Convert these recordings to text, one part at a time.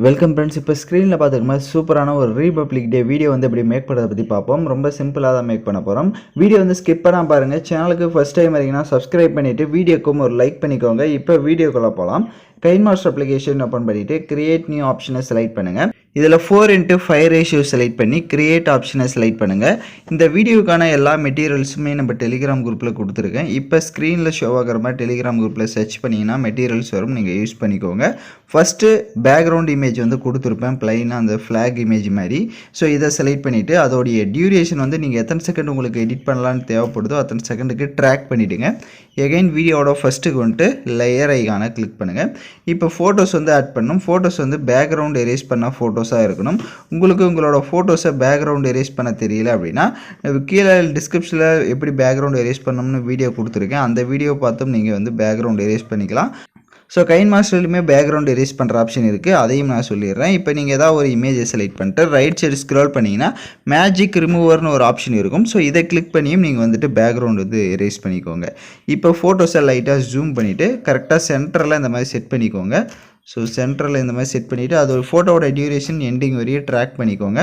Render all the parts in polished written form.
Welcome friends. இப்போ ஸ்க்ரீனில் பார்த்துக்கமா சூப்பரான ஒரு ரீபப்ளிக் டே வீடியோ வந்து எப்படி மேக் பண்ணுறதை பற்றி பார்ப்போம். ரொம்ப சிம்பிளாக தான் மேக் பண்ண போகிறோம். வீடியோ வந்து ஸ்கிப் பண்ணால் பாருங்கள். சேனலுக்கு ஃபஸ்ட் டைம் வரீங்கன்னா சப்ஸ்கிரைப் பண்ணிவிட்டு வீடியோக்கும் ஒரு லைக் பண்ணிக்கோங்க. இப்போ வீடியோக்குள்ளே போகலாம். கைன்மாஸ்டர் அப்ளிகேஷன் ஓப்பன் பண்ணிவிட்டு கிரியேட் நியூ ஆப்ஷனை செலக்ட் பண்ணுங்கள். இதில் 4:5 ரேஷியோ செலக்ட் பண்ணி கிரியேட் ஆப்ஷனை செலக்ட் பண்ணுங்கள். இந்த வீடியோக்கான எல்லா மெட்டீரியல்ஸுமே நம்ம டெலிகிராம் குரூப்பில் கொடுத்துருக்கேன். இப்போ ஸ்க்ரீனில் ஷோ ஆகிற மாதிரி டெலிகிராம் குரூப்பில் சர்ச் பண்ணிங்கன்னா மெட்டீரியல்ஸ் வரும், நீங்கள் யூஸ் பண்ணிக்கோங்க. ஃபஸ்ட்டு பேக்ரவுண்ட் இமேஜ் வந்து கொடுத்துருப்பேன், ப்ளைனாக அந்த ஃப்ளாக் இமேஜ் மாதிரி. ஸோ இதை செலக்ட் பண்ணிவிட்டு அதோடைய டியூரேஷன் வந்து நீங்கள் எத்தனை செகண்ட் உங்களுக்கு எடிட் பண்ணலான்னு தேவைப்படுதோ அத்தனை செகண்டுக்கு ட்ராக் பண்ணிவிடுங்க. எகைன் வீடியோட ஃபஸ்ட்டுக்கு வந்துட்டு லேயர் ஐகானை கிளிக் பண்ணுங்கள். இப்போ ஃபோட்டோஸ் வந்து ஆட் பண்ணணும். ஃபோட்டோஸ் வந்து பேக்ரவுண்ட் எரேஸ் பண்ண ஃபோட்டோஸாக இருக்கணும். உங்களுக்கு உங்களோட ஃபோட்டோஸை பேக்ரவுண்ட் எரேஸ் பண்ண தெரியல அப்படின்னா கீழே டிஸ்கிரிப்ஷனில் எப்படி பேக்ரவுண்ட் எரேஸ் பண்ணணும்னு வீடியோ கொடுத்துருக்கேன். அந்த வீடியோ பார்த்தும் நீங்கள் வந்து பேக்ரவுண்ட் எரேஸ் பண்ணிக்கலாம். ஸோ கைன்மாஸ்டர்லையுமே பேக்ரவுண்ட் எரேஸ் பண்ணுற ஆப்ஷன் இருக்குது, அதையும் நான் சொல்லிடுறேன். இப்போ நீங்கள் ஏதாவது ஒரு இமேஜை செலக்ட் பண்ணிட்டு ரைட் சைடு ஸ்க்ரோல் பண்ணிங்கன்னா மேஜிக் ரிமூவர்னு ஒரு ஆப்ஷன் இருக்கும். ஸோ இதை கிளிக் பண்ணியும் நீங்கள் வந்துட்டு பேக்ரவுண்ட் வந்து எரேஸ் பண்ணிக்கோங்க. இப்போ ஃபோட்டோஸை லைட்டாக ஜூம் பண்ணிவிட்டு கரெக்டாக சென்டரில் இந்த மாதிரி செட் பண்ணிக்கோங்க. ஸோ சென்டரில் இந்த மாதிரி செட் பண்ணிவிட்டு அது ஒரு ஃபோட்டோவோட டியூரேஷன் எண்டிங் வரையும் ட்ராக் பண்ணிக்கோங்க.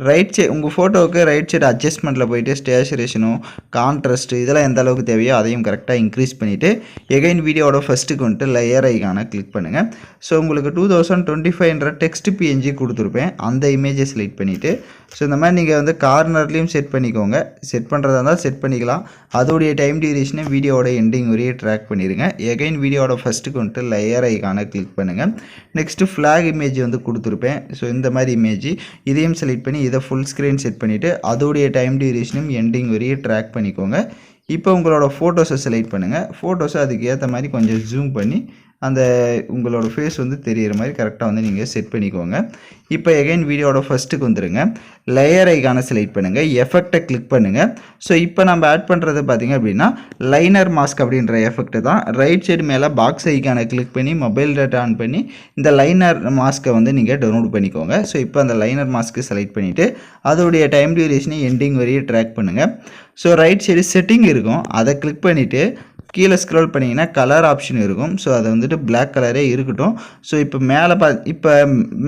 ரைட் சைடு உங்கள் ஃபோட்டோவுக்கு ரைட் சைடு அட்ஜஸ்ட்மெண்ட்டில் போய்ட்டு ஸ்டேச்சுரேஷனும் கான்ட்ராஸ்ட்டு இதெல்லாம் எந்த அளவுக்கு தேவையோ அதையும் கரெக்டாக இன்க்ரீஸ் பண்ணிவிட்டு எகைன் வீடியோட ஃபஸ்ட்டுக்கு வந்துட்டு லேயர் ஐகானை கிளிக் பண்ணுங்கள். ஸோ உங்களுக்கு 2025 டெக்ஸ்ட் பிஎன்ஜி கொடுத்துருப்பேன், அந்த இமேஜை செலக்ட் பண்ணிவிட்டு ஸோ இந்த மாதிரி நீங்கள் வந்து கார்னர்லேயும் செட் பண்ணிக்கோங்க. செட் பண்ணுறதா இருந்தால் செட் பண்ணிக்கலாம். அதோடைய டைம் டியூரேஷனை வீடியோட எண்டிங் வரையே ட்ராக் பண்ணிடுங்க. எகைன் வீடியோட ஃபஸ்ட்டுக்கு வந்துட்டு லேயர் ஐகானை கிளிக் பண்ணுங்கள். நெக்ஸ்ட்டு ஃப்ளாக் இமேஜ் வந்து கொடுத்துருப்பேன். ஸோ இந்த மாதிரி இமேஜ் இதையும் செலக்ட் பண்ணி இதை ஃபுல் ஸ்க்ரீன் செட் பண்ணிவிட்டு அதோடைய டைம் டியூரேஷனும் எண்டிங் வரையே ட்ராக் பண்ணிக்கோங்க. இப்போ உங்களோட ஃபோட்டோஸை செலக்ட் பண்ணுங்கள். ஃபோட்டோஸை அதுக்கு ஏற்ற மாதிரி கொஞ்சம் ஜூம் பண்ணி அந்த உங்களோட ஃபேஸ் வந்து தெரிகிற மாதிரி கரெக்டாக வந்து நீங்கள் செட் பண்ணிக்கோங்க. இப்போ எகைன் வீடியோட ஃபஸ்ட்டுக்கு வந்துடுங்க. லேயர் ஐகானை செலக்ட் பண்ணுங்கள், எஃபெக்டை கிளிக் பண்ணுங்கள். ஸோ இப்போ நம்ம ஆட் பண்ணுறது பார்த்திங்க அப்படின்னா லைனர் மாஸ்க் அப்படின்ற எஃபெக்ட் தான். ரைட் சைடு மேலே பாக்ஸ் ஐகானை கிளிக் பண்ணி மொபைல் டேட்டா ஆன் பண்ணி இந்த லைனர் மாஸ்க்கை வந்து நீங்கள் டவுன்லோட் பண்ணிக்கோங்க. ஸோ இப்போ அந்த லைனர் மாஸ்க்கு செலக்ட் பண்ணிவிட்டு அதோடைய டைம் டியூரேஷனை எண்டிங் வரையே ட்ராக் பண்ணுங்கள். ஸோ ரைட் சைடு செட்டிங் இருக்கும், அதை கிளிக் பண்ணிவிட்டு கீழே ஸ்க்ரோல் பண்ணிங்கன்னா கலர் ஆப்ஷன் இருக்கும். ஸோ அதை வந்துட்டு பிளாக் கலரே இருக்கட்டும். ஸோ இப்போ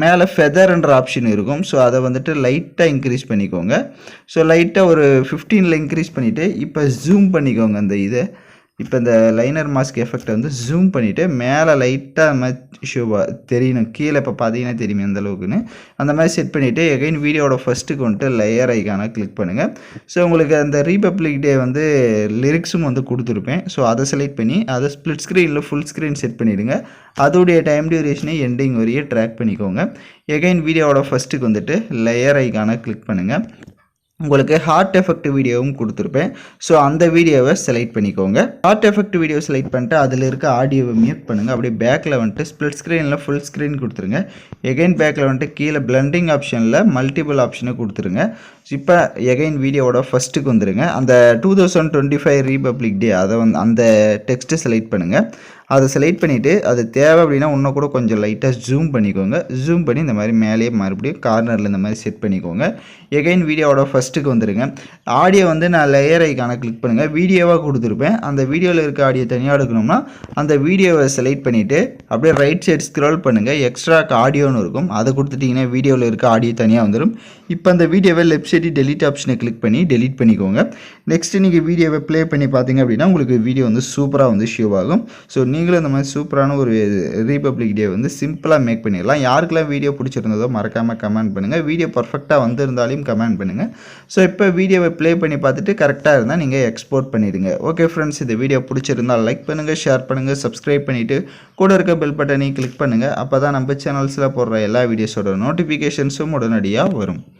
மேலே ஃபெதர்ன்ற ஆப்ஷன் இருக்கும். ஸோ அதை வந்துட்டு லைட்டாக இன்க்ரீஸ் பண்ணிக்கோங்க. ஸோ லைட்டாக ஒரு 15 இன்க்ரீஸ் பண்ணிவிட்டு இப்போ ஜூம் பண்ணிக்கோங்க. அந்த இதை இப்போ இந்த லைனர் மாஸ்க் எஃபெக்டை வந்து ஜூம் பண்ணிவிட்டு மேலே லைட்டாக அந்த மாதிரி ஷோவாக தெரியணும். கீழே இப்போ பார்த்தீங்கன்னா தெரியுமே அந்த அளவுக்குன்னு அந்த மாதிரி செட் பண்ணிவிட்டு எகைன் வீடியோட ஃபஸ்ட்டுக்கு வந்துட்டு லேயர் ஐகானை கிளிக் பண்ணுங்கள். ஸோ உங்களுக்கு அந்த ரீபப்ளிக் டே வந்து லிரிக்ஸும் வந்து கொடுத்துருப்பேன். ஸோ அதை செலக்ட் பண்ணி அதை ஸ்ப்ளிட் ஸ்க்ரீனில் ஃபுல் ஸ்க்ரீன் செட் பண்ணிவிடுங்க. அதோடைய டைம் டியூரேஷனை எண்டிங் வரையே ட்ராக் பண்ணிக்கோங்க. எகைன் வீடியோட ஃபஸ்ட்டுக்கு வந்துட்டு லேயர் ஐகானை கிளிக் பண்ணுங்கள். உங்களுக்கு ஹார்ட் எஃபெக்ட் வீடியோவும் கொடுத்துருப்பேன். ஸோ அந்த வீடியோவை செலக்ட் பண்ணிக்கோங்க. ஹார்ட் எஃபெக்ட் வீடியோ செலக்ட் பண்ணிட்டு அதில் இருக்க ஆடியோவை மியூட் பண்ணுங்கள். அப்படியே பேக்கில் வந்துட்டு ஸ்ப்ளிட் ஸ்க்ரீனில் ஃபுல் ஸ்க்ரீன் கொடுத்துருங்க. எகைன் பேக்கில் வந்துட்டு கீழே பிளண்டிங் ஆப்ஷனில் மல்டிபிள் ஆப்ஷனை கொடுத்துருங்க. இப்போ எகைன் வீடியோவோட ஃபஸ்ட்டுக்கு வந்துடுங்க. அந்த 2025 ரீபப்ளிக் டே அதை வந்து அந்த டெக்ஸ்ட்டை செலக்ட் பண்ணுங்கள். அதை செலக்ட் பண்ணிவிட்டு அது தேவை அப்படின்னா இன்னும் கூட கொஞ்சம் லைட்டாக ஜூம் பண்ணிக்கோங்க. ஜூம் பண்ணி இந்த மாதிரி மேலேயே மறுபடியும் கார்னரில் இந்த மாதிரி செட் பண்ணிக்கோங்க. எகைன் வீடியோவோட ஃபஸ்ட்டுக்கு வந்துடுங்க. ஆடியோ வந்து நான் லேயர் ஐகானை கிளிக் பண்ணுங்கள். வீடியோவாக கொடுத்துருப்பேன். அந்த வீடியோவில் இருக்க ஆடியோ தனியாக எடுக்கணும்னா அந்த வீடியோவை செலக்ட் பண்ணிவிட்டு அப்படியே ரைட் சைடு ஸ்க்ரோல் பண்ணுங்கள். எக்ஸ்ட்ரா ஆடியோன்னு இருக்கும், அதை கொடுத்துட்டிங்கன்னா வீடியோவில் இருக்க ஆடியோ தனியாக வந்துடும். இப்போ அந்த வீடியோவை லெஃப்ட் சைடு டெலிட் ஆப்ஷனை கிளிக் பண்ணி டெலிட் பண்ணிக்கோங்க. நெக்ஸ்ட்டு நீங்கள் வீடியோவை ப்ளே பண்ணி பார்த்தீங்க அப்படின்னா உங்களுக்கு வீடியோ வந்து சூப்பராக வந்து ஷோ ஆகும். ஸோ நீங்களும் இந்த மாதிரி சூப்பரான ஒரு ரீபப்ளிக் டே வந்து சிம்பிளாக மேக் பண்ணிடலாம். யாருக்கெல்லாம் வீடியோ பிடிச்சிருந்ததோ மறக்காமல் கமெண்ட் பண்ணுங்கள். வீடியோ பர்ஃபெக்டாக வந்திருந்தாலும் கமெண்ட் பண்ணுங்கள். ஸோ இப்போ வீடியோவை ப்ளே பண்ணி பார்த்துட்டு கரெக்டாக இருந்தால் நீங்கள் எக்ஸ்போர்ட் பண்ணிடுங்க. ஓகே ஃப்ரெண்ட்ஸ், இந்த வீடியோ பிடிச்சிருந்தால் லைக் பண்ணுங்கள், ஷேர் பண்ணுங்கள், சப்ஸ்கிரைப் பண்ணிவிட்டு கூட இருக்க பெல் பட்டனை கிளிக் பண்ணுங்கள். அப்போ தான் நம்ம சேனல்ஸில் போடுற எல்லா வீடியோஸோட நோட்டிஃபிகேஷன்ஸும் உடனடியாக வரும்.